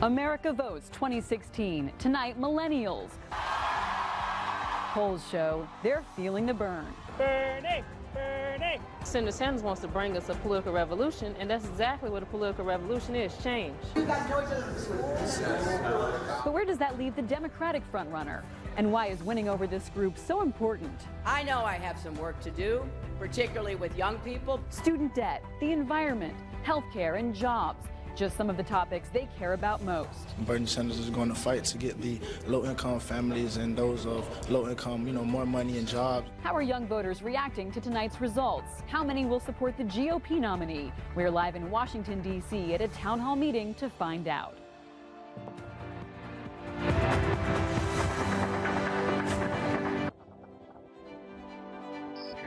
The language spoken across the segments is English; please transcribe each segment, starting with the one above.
America Votes 2016. Tonight, millennials. Polls show they're feeling the burn. Burning, burning. Senator Sanders wants to bring us a political revolution, and that's exactly what a political revolution is, change. But where does that leave the Democratic frontrunner? And why is winning over this group so important? I know I have some work to do, particularly with young people. Student debt, the environment, healthcare, and jobs. Just some of the topics they care about most. Bernie Sanders is going to fight to get the low-income families and those of low-income, more money and jobs. How are young voters reacting to tonight's results? How many will support the GOP nominee? We're live in Washington, D.C. at a town hall meeting to find out.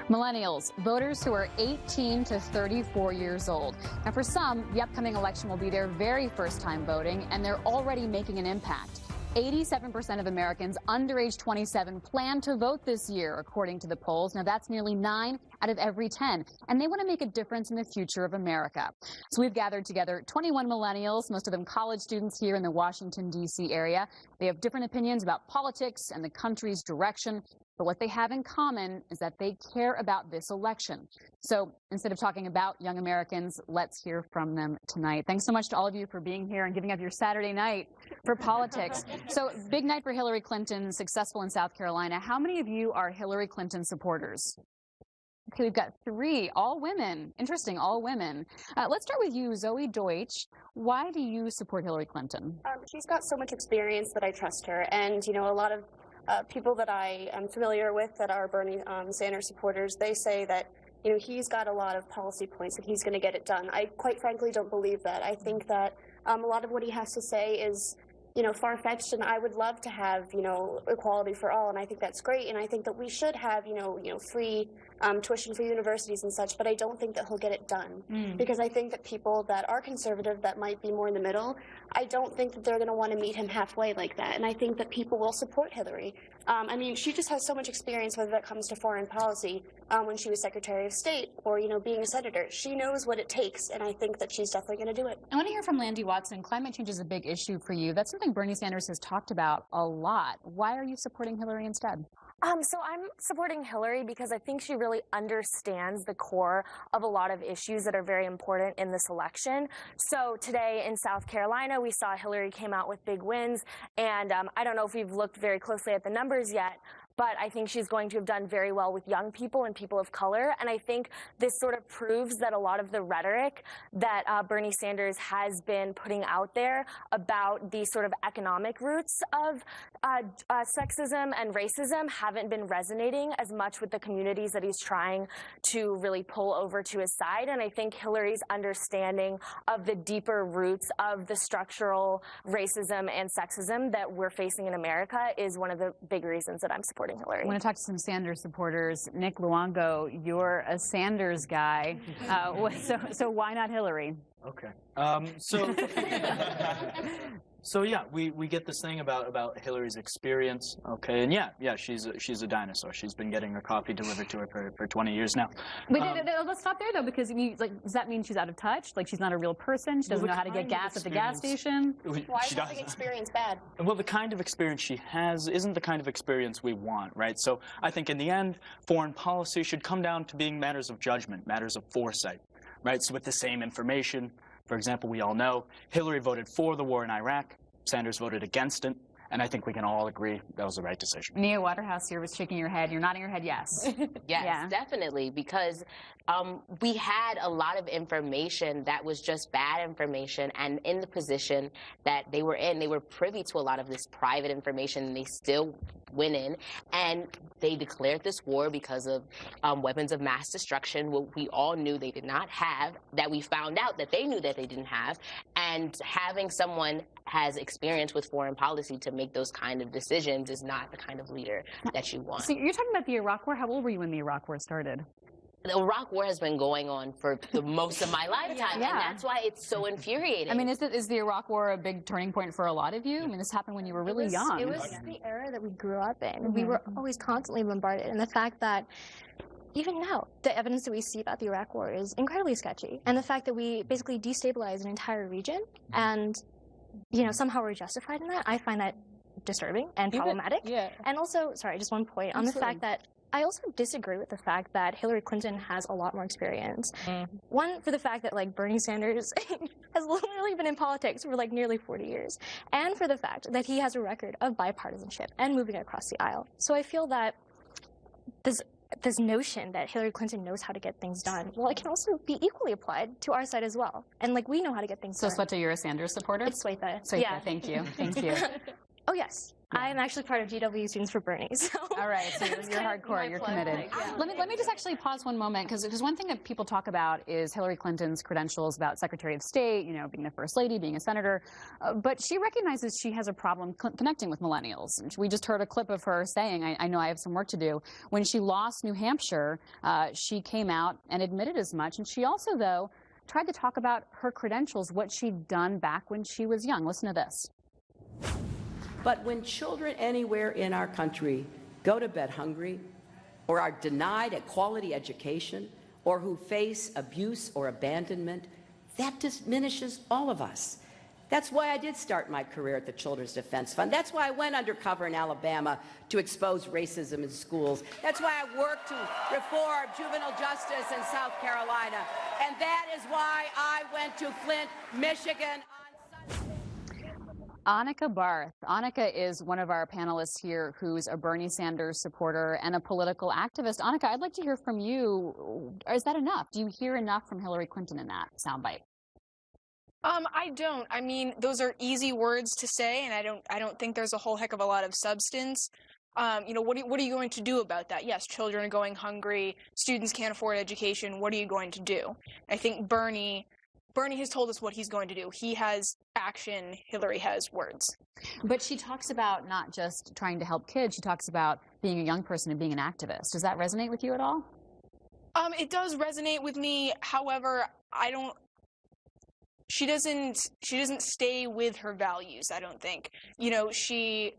Millennials, voters who are 18 to 34 years old. Now, for some, the upcoming election will be their very first time voting, and they're already making an impact. 87% of Americans under age 27 plan to vote this year, according to the polls. Now, that's nearly 9 out of every 10, and they want to make a difference in the future of America. So we've gathered together 21 millennials, most of them college students here in the Washington, D.C. area. They have different opinions about politics and the country's direction, but what they have in common is that they care about this election. So instead of talking about young Americans, let's hear from them tonight. Thanks so much to all of you for being here and giving up your Saturday night for politics. So big night for Hillary Clinton, successful in South Carolina. How many of you are Hillary Clinton supporters? Okay, we've got 3, all women. Interesting, all women. Let's start with you, Zoe Deutsch. Why do you support Hillary Clinton? She's got so much experience that I trust her, and a lot of people that I am familiar with that are Bernie Sanders supporters, they say that he's got a lot of policy points and he's going to get it done. I quite frankly don't believe that. I think that a lot of what he has to say is far-fetched, and I would love to have equality for all, and I think that's great, and I think that we should have free tuition for universities and such, but I don't think that he'll get it done because I think that people that are conservative that might be more in the middle, I don't think that they're going to want to meet him halfway like that, and I think that people will support Hillary. I mean, she just has so much experience whether that comes to foreign policy when she was Secretary of State or being a senator. She knows what it takes, and I think that she's definitely going to do it. I want to hear from Landy Watson. Climate change is a big issue for you. That's something Bernie Sanders has talked about a lot. Why are you supporting Hillary instead? So I'm supporting Hillary because I think she really understands the core of a lot of issues that are very important in this election. So today in South Carolina, we saw Hillary came out with big wins, and I don't know if we've looked very closely at the numbers yet, but I think she's going to have done very well with young people and people of color. And I think this sort of proves that a lot of the rhetoric that Bernie Sanders has been putting out there about the sort of economic roots of sexism and racism haven't been resonating as much with the communities that he's trying to really pull over to his side. And I think Hillary's understanding of the deeper roots of the structural racism and sexism that we're facing in America is one of the big reasons that I'm supporting Hillary. I want to talk to some Sanders supporters. Nick Luongo, you're a Sanders guy. So why not Hillary? Okay. So yeah, we get this thing about Hillary's experience, okay, and yeah, she's a dinosaur. She's been getting her coffee delivered to her for 20 years now. But let's stop there though, because does that mean she's out of touch? Like she's not a real person? She doesn't know how to get gas at the gas station? Why is having experience bad? Well, the kind of experience she has isn't the kind of experience we want, right? So I think in the end, foreign policy should come down to being matters of judgment, matters of foresight, right? So with the same information. For example, we all know Hillary voted for the war in Iraq, Sanders voted against it, and I think we can all agree that was the right decision. Nia Waterhouse here was shaking your head. You're nodding your head yes. Yes, definitely, because we had a lot of information that was just bad information, and in the position that they were in, they were privy to a lot of this private information, and they still went in, and they declared this war because of weapons of mass destruction, what we all knew they did not have, that we found out that they knew that they didn't have, and having someone has experience with foreign policy to make those kind of decisions is not the kind of leader that you want. So you're talking about the Iraq War. How old were you when the Iraq War started? The Iraq War has been going on for the most of my lifetime, and that's why it's so infuriating. I mean, is the Iraq War a big turning point for a lot of you? I mean, this happened when you were really young. It was the era that we grew up in. We were always constantly bombarded, and the fact that even now, the evidence that we see about the Iraq War is incredibly sketchy. And the fact that we basically destabilized an entire region and somehow we're justified in that. I find that disturbing and problematic. And also, sorry, just one point on the fact that I also disagree with the fact that Hillary Clinton has a lot more experience. One, for the fact that Bernie Sanders has literally been in politics for nearly 40 years, and for the fact that he has a record of bipartisanship and moving across the aisle. So I feel that this notion that Hillary Clinton knows how to get things done, well, it can also be equally applied to our side as well. And we know how to get things done. So Sweta, you're a Sanders supporter? It's Sweta. Yeah. Thank you. Thank you. Oh, yes. Yeah. I'm actually part of GW Students for Bernie. So. All right, so you're hardcore, you're committed. Let me just actually pause one moment, because one thing that people talk about is Hillary Clinton's credentials about Secretary of State, being the First Lady, being a senator, but she recognizes she has a problem connecting with millennials. We just heard a clip of her saying, I know I have some work to do. When she lost New Hampshire, she came out and admitted as much, and she also, though, tried to talk about her credentials, what she'd done back when she was young. Listen to this. But when children anywhere in our country go to bed hungry, or are denied a quality education, or who face abuse or abandonment, that diminishes all of us. That's why I did start my career at the Children's Defense Fund. That's why I went undercover in Alabama to expose racism in schools. That's why I worked to reform juvenile justice in South Carolina. And that is why I went to Flint, Michigan. Annika Barth. Annika is one of our panelists here who's a Bernie Sanders supporter and a political activist. Annika, I'd like to hear from you. Is that enough? Do you hear enough from Hillary Clinton in that soundbite? I don't. I mean, those are easy words to say, and I don't think there's a whole heck of a lot of substance. What are you going to do about that? Yes, children are going hungry. Students can't afford education. What are you going to do? I think Bernie has told us what he's going to do. He has action. Hillary has words. But she talks about not just trying to help kids. She talks about being a young person and being an activist. Does that resonate with you at all? It does resonate with me. However, she doesn't stay with her values, I don't think. She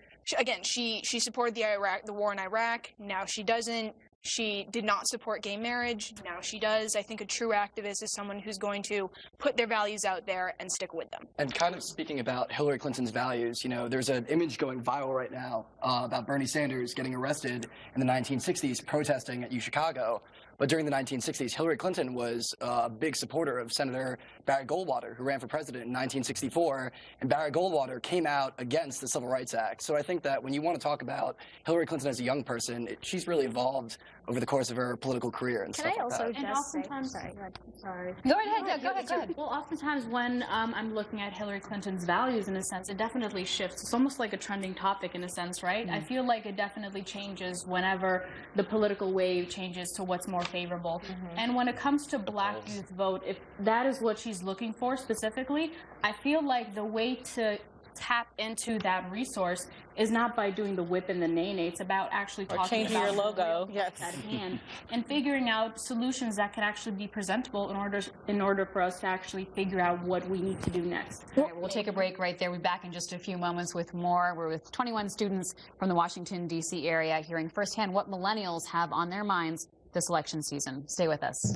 supported the war in Iraq. Now she doesn't. She did not support gay marriage. Now she does. I think a true activist is someone who's going to put their values out there and stick with them. And kind of speaking about Hillary Clinton's values, there's an image going viral right now about Bernie Sanders getting arrested in the 1960s protesting at UChicago. But during the 1960s, Hillary Clinton was a big supporter of Senator Barry Goldwater, who ran for president in 1964. And Barry Goldwater came out against the Civil Rights Act. So I think that when you want to talk about Hillary Clinton as a young person, she's really evolved over the course of her political career and stuff like that. And oftentimes, sorry. Go ahead. Well, oftentimes when I'm looking at Hillary Clinton's values, in a sense, it definitely shifts. It's almost like a trending topic in a sense, right? I feel like it definitely changes whenever the political wave changes to what's more favorable. And when it comes to black youth vote, if that is what she's looking for specifically, I feel like the way to tap into that resource is not by doing the whip and the nay-nay. It's about actually talking changing about your logo at hand and figuring out solutions that can actually be presentable in order for us to actually figure out what we need to do next. All right, we'll take a break right there. We'll be back in just a few moments with more. We're with 21 students from the Washington, D.C. area, hearing firsthand what millennials have on their minds this election season. Stay with us.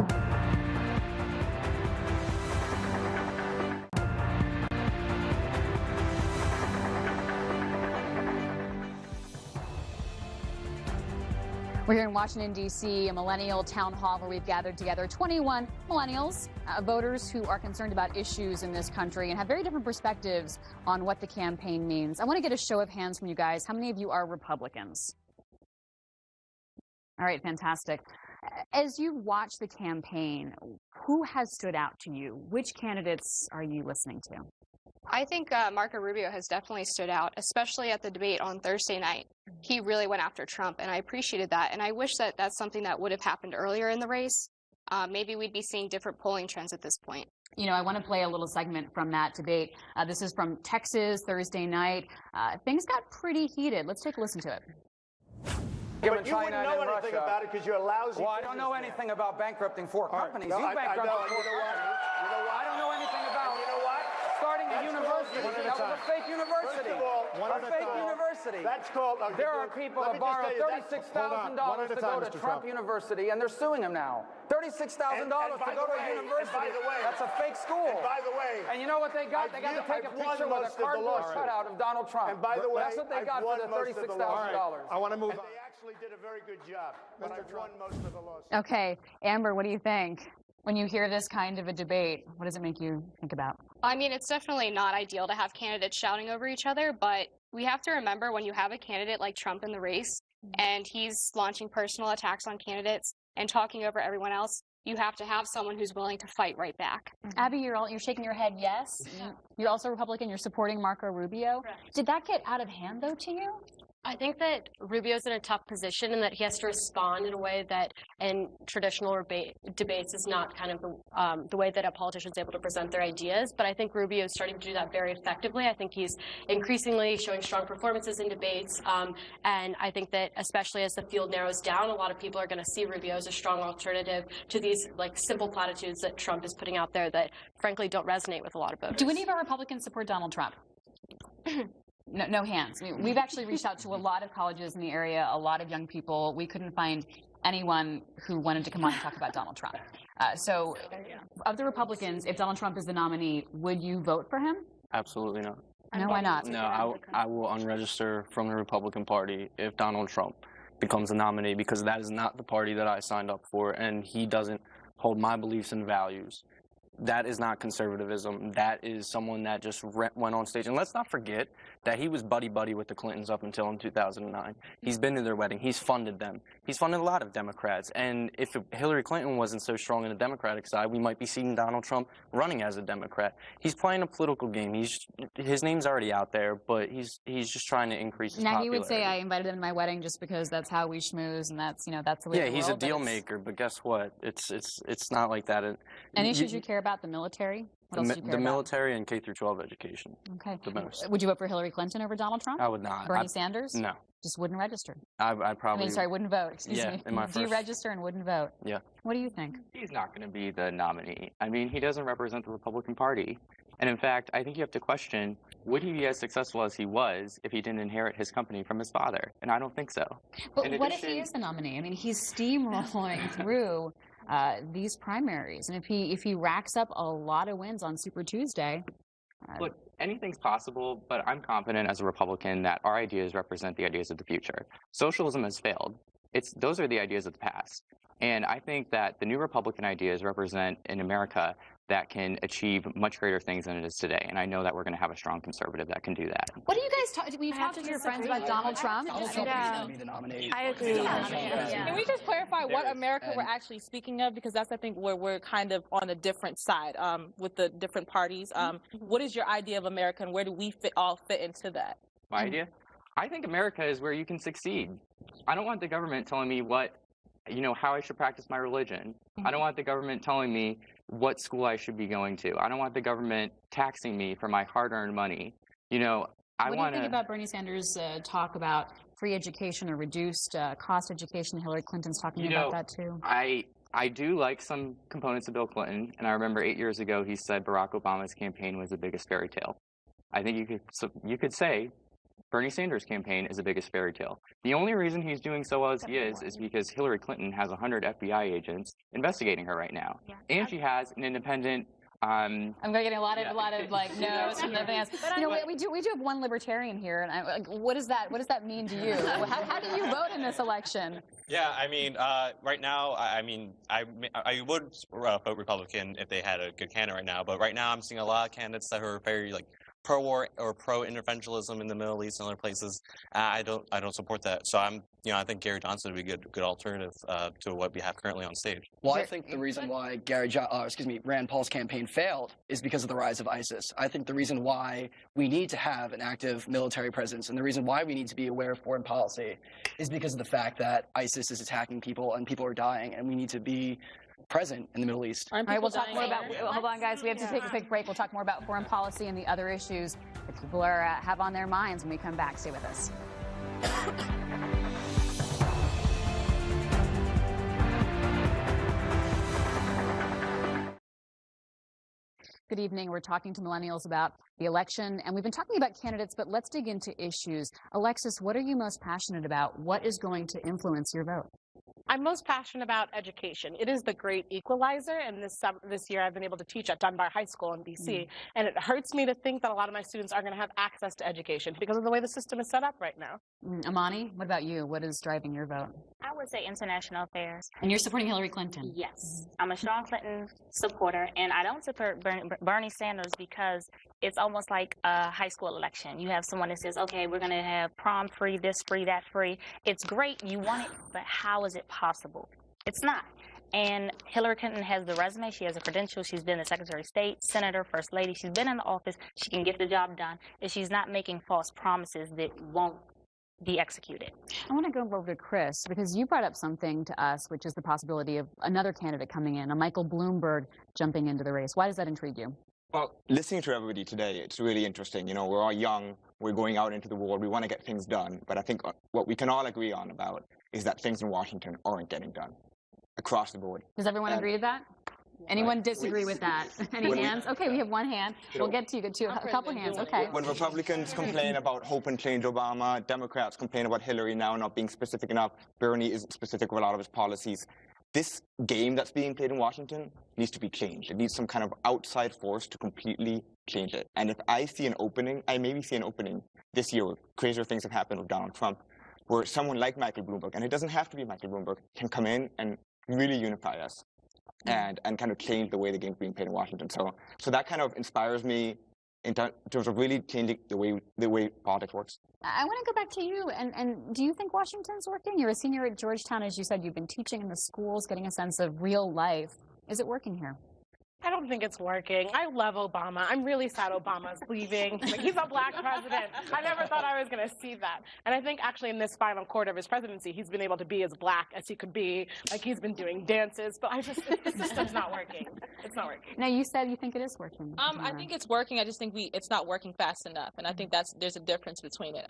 We're here in Washington, D.C., a millennial town hall where we've gathered together 21 millennials, voters who are concerned about issues in this country and have very different perspectives on what the campaign means. I want to get a show of hands from you guys. How many of you are Republicans? All right, fantastic. As you watch the campaign, who has stood out to you? Which candidates are you listening to? I think Marco Rubio has definitely stood out, especially at the debate on Thursday night. He really went after Trump, and I appreciated that. And I wish that that's something that would have happened earlier in the race. Maybe we'd be seeing different polling trends at this point. I want to play a little segment from that debate. This is from Texas, Thursday night. Things got pretty heated. Let's take a listen to it. But you wouldn't know anything about it because you're a lousy. Well, I don't know anything about bankrupting four companies. You bankrupted four companies. You know what? I don't know anything about starting a university. That was a fake university. First of all, a fake university. That's called. There are people that borrow $36,000 to go to Trump University, and they're suing him now. $36,000 to go to a university. That's a fake school. And by the way, and you know what they got? They got to take a picture with a cardboard cutout of Donald Trump. And by the way, that's what they got for the $36,000. I want to move on. They actually did a very good job, but I've won most of the lawsuits. Okay, Amber, what do you think? When you hear this kind of a debate, what does it make you think about? I mean, it's definitely not ideal to have candidates shouting over each other, but we have to remember when you have a candidate like Trump in the race and he's launching personal attacks on candidates and talking over everyone else, you have to have someone who's willing to fight right back. Abby, you're shaking your head yes. You're also Republican. You're supporting Marco Rubio. Correct. Did that get out of hand, though, to you? I think that Rubio's in a tough position and that he has to respond in a way that in traditional debates is not kind of the way that a politician's able to present their ideas. But I think Rubio is starting to do that very effectively. I think he's increasingly showing strong performances in debates. And I think that especially as the field narrows down, a lot of people are going to see Rubio as a strong alternative to these like simple platitudes that Trump is putting out there that frankly don't resonate with a lot of voters. Do any of our Republicans support Donald Trump? No hands. I mean, we've actually reached out to a lot of colleges in the area, a lot of young people. We couldn't find anyone who wanted to come on and talk about Donald Trump. So of the Republicans, if Donald Trump is the nominee, would you vote for him? Absolutely not. No, why not? No, I will unregister from the Republican Party if Donald Trump becomes the nominee, because that is not the party that I signed up for, and he doesn't hold my beliefs and values. That is not conservatism. That is someone that just went on stage. And let's not forget that he was buddy-buddy with the Clintons up until in 2009. He's been to their wedding. He's funded them. He's funded a lot of Democrats. And if Hillary Clinton wasn't so strong in the Democratic side, we might be seeing Donald Trump running as a Democrat. He's playing a political game. His name's already out there, but he's just trying to increase his popularity. Now, he would say, I invited him to my wedding just because that's how we schmooze, and that's, that's the way Yeah, he's a deal maker, but guess what? It's not like that. Any issues you care about? The military? What else do you care the about? military and K-12 education. Okay. The most. Would you vote for Hillary Clinton over Donald Trump? I would not. Bernie Sanders? No. Just wouldn't register? I'd probably... wouldn't vote. Excuse me. In my first... Deregister and wouldn't vote. Yeah. What do you think? He's not going to be the nominee. I mean, he doesn't represent the Republican Party. And in fact, I think you have to question, would he be as successful as he was if he didn't inherit his company from his father? And I don't think so. But what if he is the nominee? I mean, he's steamrolling through these primaries. And if he racks up a lot of wins on Super Tuesday... Look, anything's possible, but I'm confident as a Republican that our ideas represent the ideas of the future. Socialism has failed. Those are the ideas of the past. And I think that the new Republican ideas represent an America that can achieve much greater things than it is today. And I know that we're going to have a strong conservative that can do that. What do you guys talk? Will you talk to your friends about Donald Trump? Donald Trump is going to be the nominee. I agree. Can we just clarify what America we're actually speaking of? Because that's, I think, where we're kind of on a different side with the different parties. What is your idea of America, and where do we all fit into that? My idea? I think America is where you can succeed. I don't want the government telling me how I should practice my religion. I don't want the government telling me what school I should be going to. I don't want the government taxing me for my hard-earned money. What do you think about Bernie Sanders' talk about free education or reduced cost education? Hillary Clinton's talking about that too. I do like some components of Bill Clinton, and I remember 8 years ago he said Barack Obama's campaign was the biggest fairy tale. I think you could say Bernie Sanders' campaign is the biggest fairy tale. The only reason he's doing so well as he is because Hillary Clinton has 100 FBI agents investigating her right now, and she has an independent. I'm getting a lot of like no's from everything else. We do have one libertarian here, and I'm like, what does that mean to you? How do you vote in this election? Yeah, I mean, right now, I would vote Republican if they had a good candidate right now. But right now, I'm seeing a lot of candidates that are very pro-war or pro-interventionism in the Middle East and other places. I don't support that. So I think Gary Johnson would be a good alternative to what we have currently on stage. Well, I think the reason why Rand Paul's campaign failed is because of the rise of ISIS. I think the reason why we need to have an active military presence and the reason why we need to be aware of foreign policy is because of the fact that ISIS is attacking people and people are dying, and we need to be present in the Middle East. All right, we'll talk more about. Hold on, guys. We have to take a quick break. We'll talk more about foreign policy and the other issues that people have on their minds when we come back. Stay with us. Good evening. We're talking to millennials about the election, and we've been talking about candidates, but let's dig into issues. Alexis, what are you most passionate about? What is going to influence your vote? I'm most passionate about education. It is the great equalizer, and this year I've been able to teach at Dunbar High School in D.C., and it hurts me to think that a lot of my students aren't going to have access to education because of the way the system is set up right now. Amani, what about you? What is driving your vote? I would say international affairs. And you're supporting Hillary Clinton? Yes. I'm a strong Clinton supporter, and I don't support Bernie Sanders because it's almost like a high school election. You have someone that says, okay, we're going to have prom free, this free, that free. It's great. You want it, but how is it possible? It's not. And Hillary Clinton has the resume. She has the credentials. She's been the Secretary of State, Senator, First Lady. She's been in the office. She can get the job done. And she's not making false promises that won't be executed. I want to go over to Chris, because you brought up something to us, which is the possibility of another candidate coming in, a Michael Bloomberg jumping into the race. Why does that intrigue you? Well, listening to everybody today, it's really interesting. You know, we're all young, we're going out into the world, we want to get things done. But I think what we can all agree on about is that things in Washington aren't getting done across the board. Does everyone agree with that? Anyone disagree with that? Any hands? Okay, we have one hand. We'll get to you. Get to a couple hands. Okay. When Republicans complain about hope and change Obama, Democrats complain about Hillary now not being specific enough, Bernie isn't specific with a lot of his policies. This game that's being played in Washington needs to be changed. It needs some kind of outside force to completely change it. And if I see an opening, I maybe see an opening this year where crazier things have happened with Donald Trump, where someone like Michael Bloomberg, and it doesn't have to be Michael Bloomberg, can come in and really unify us and kind of change the way the game's being played in Washington. So that kind of inspires me in terms of really changing the way politics works. I want to go back to you. And do you think Washington's working? You're a senior at Georgetown, as you said. You've been teaching in the schools, getting a sense of real life. Is it working here? I don't think it's working. I love Obama. I'm really sad Obama's leaving. Like, he's a black president. I never thought I was going to see that. And I think actually in this final quarter of his presidency, he's been able to be as black as he could be. Like, he's been doing dances. But the system's not working. It's not working. Now, you said you think it is working. I think it's working. I just think it's not working fast enough. And I think there's a difference between it.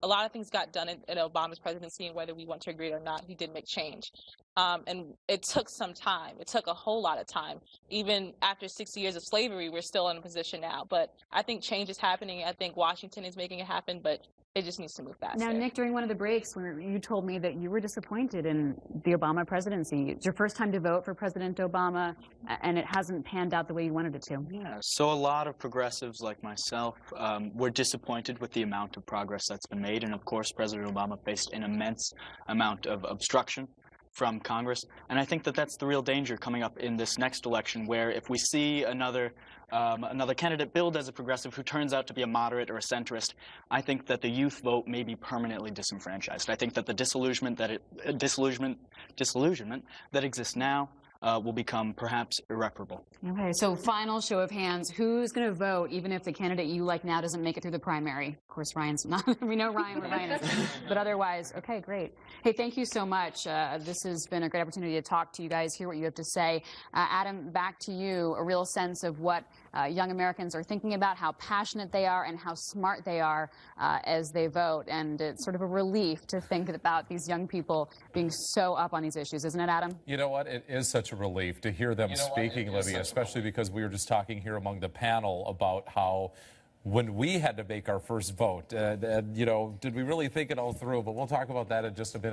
A lot of things got done in Obama's presidency, and whether we want to agree or not, he did make change. And it took some time. It took a whole lot of time. Even after 60 years of slavery, we're still in a position now. But I think change is happening. I think Washington is making it happen, but it just needs to move faster. Now, Nick, during one of the breaks, when you told me that you were disappointed in the Obama presidency. It's your first time to vote for President Obama, and it hasn't panned out the way you wanted it to. Yeah, so a lot of progressives like myself were disappointed with the amount of progress that's been made. And, of course, President Obama faced an immense amount of obstruction from Congress. And I think that that's the real danger coming up in this next election, where if we see another candidate billed as a progressive who turns out to be a moderate or a centrist, I think that the youth vote may be permanently disenfranchised. I think that the disillusionment that exists now will become perhaps irreparable. Okay, so final show of hands. Who's going to vote even if the candidate you like now doesn't make it through the primary? Of course, Ryan's not. We know Ryan, where Ryan is. But otherwise, okay, great. Hey, thank you so much. This has been a great opportunity to talk to you guys, hear what you have to say. Adam, back to you. A real sense of what young Americans are thinking about, how passionate they are and how smart they are as they vote. And it's sort of a relief to think about these young people being so up on these issues. Isn't it, Adam? You know what? It is such a relief to hear them speaking, Libby, especially because we were just talking here among the panel about how when we had to make our first vote, did we really think it all through? But we'll talk about that in just a minute.